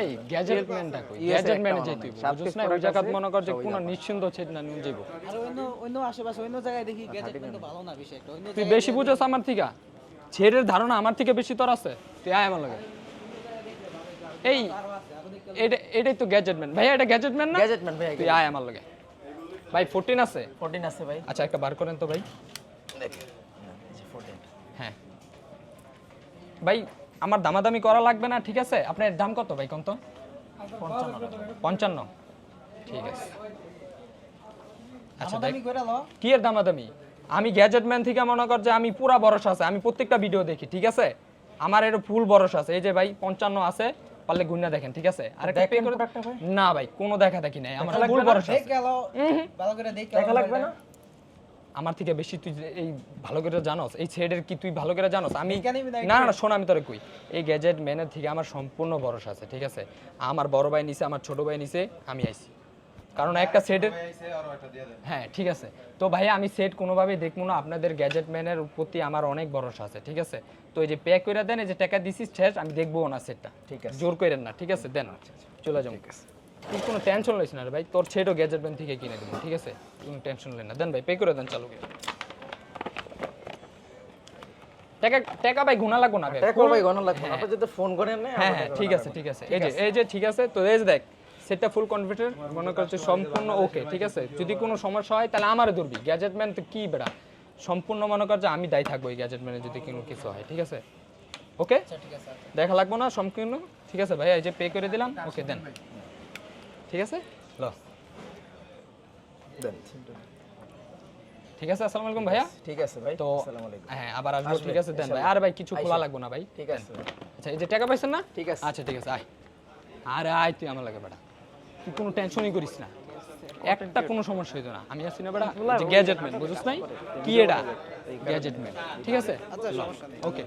এই গ্যাজেট ম্যানটা কই গ্যাজেট ম্যানে যাই তুই বুঝছ না ওই জায়গা মনে কর যে কোন নিশ্চিন্ত ছেদ না নিয়ে যাইবো আর অন্য অন্য আশেপাশে অন্য জায়গায় দেখি গ্যাজেট ম্যান তো ভালো না বেশি একটা অন্য তুই বেশি বুঝছ আমার থেকে ছেড়ের ধারণা আমার থেকে বেশি তোর আছে তুই আয় আমার লাগে এই এটাই তো গ্যাজেট ম্যান ভাই এটা গ্যাজেট ম্যান না গ্যাজেট ম্যান ভাই তুই আয় আমার লাগে ভাই 14 আছে 14 আছে ভাই আচ্ছা একটা বার করেন তো ভাই দেখেন 14 হ্যাঁ ভাই আমার দামাদামি করা লাগবে না ঠিক আছে আপনার দাম কত ভাই কোন তো 55 ঠিক আছে আচ্ছা দেখ দামি করে লো কি এর দামাদামি আমি গ্যাজেট ম্যান থেকে মনে কর যে আমি পুরা ভরসা আছে আমি প্রত্যেকটা ভিডিও দেখি ঠিক আছে আমার এর ফুল ভরসা আছে এই যে ভাই 55 আছে পারলে গুণনা দেখেন ঠিক আছে আর একটা পে করে না ভাই কোনো দেখা দেখি নাই আমার ফুল ভরসা দেখ গেল ভালো করে দেখ দেখা লাগবে না আমার থেকে বেশি তুই যে এই ভালো করে জানোস এই শেডের কি তুই ভালো করে জানোস আমি এখানেই আমি না না শোন আমি তোরে কই এই গ্যাজেট ম্যানের থেকে আমার সম্পূর্ণ ভরসা আছে ঠিক আছে আমার বড় ভাই নিছে আমার ছোট ভাই নিছে আমি আইছি কারণ একটা সেটের হ্যাঁ ঠিক আছে তো ভাই আমি সেট কোনোভাবেই দেখবো না আপনাদের গ্যাজেট ম্যানের প্রতি আমার অনেক ভরসা আছে ঠিক আছে তো এই যে পে করে দেন এই যে টাকা দিছি শেষ আমি দেখবো না সেটটা ঠিক আছে জোর করেন না ঠিক আছে দেন চলে যাও তুই কোনো টেনশন লইস না রে ভাই তোর ছেড়ো গ্যাজেট ম্যান থেকে কিনে দেবো ঠিক আছে কোনো টেনশন লেন না দেন ভাই পে করে দেন চালু করে টাকা টাকা ভাই গুণা লাগবো না ভাই টাকা ভাই গণনা লাগবে আপনি যদি ফোন করেন না হ্যাঁ হ্যাঁ ঠিক আছে ঠিক আছে এই যে ঠিক আছে তো এই যে দেখ সেটটা ফুল কনফিডেন্ট মনে করছে সম্পূর্ণ ওকে ঠিক আছে যদি কোনো সমস্যা হয় তাহলে আমারে ধরবি গ্যাজেট ম্যান তো কি বেড়া সম্পূর্ণ মনে কর যে আমি দায়ী থাকবো এই গ্যাজেট ম্যানে যদি কোনো কিছু হয় ঠিক আছে ওকে দেখা লাগবো না সম্পূর্ণ ঠিক আছে ভাই এই যে পে করে দিলাম ওকে দেন ঠিক আছে ল দেন ঠিক আছে আসসালামু আলাইকুম ভাইয়া ঠিক আছে ভাই তো আসসালামু আলাইকুম হ্যাঁ আবার আসবো ঠিক আছে দেন ভাই আর ভাই কিছু খোলা লাগবো না ভাই ঠিক আছে আচ্ছা এই যে টাকা পাইছেন না ঠিক আছে আচ্ছা ঠিক আছে আয় আরে আয় তুই আমার লাগে বেটা তুই কোনো টেনশনই করিস না একটা কোনো সমস্যা হইতো না আমি আসছি না বেটা গ্যাজেট ম্যান বুঝছ নাই কি এটা গ্যাজেট ম্যান ঠিক আছে ওকে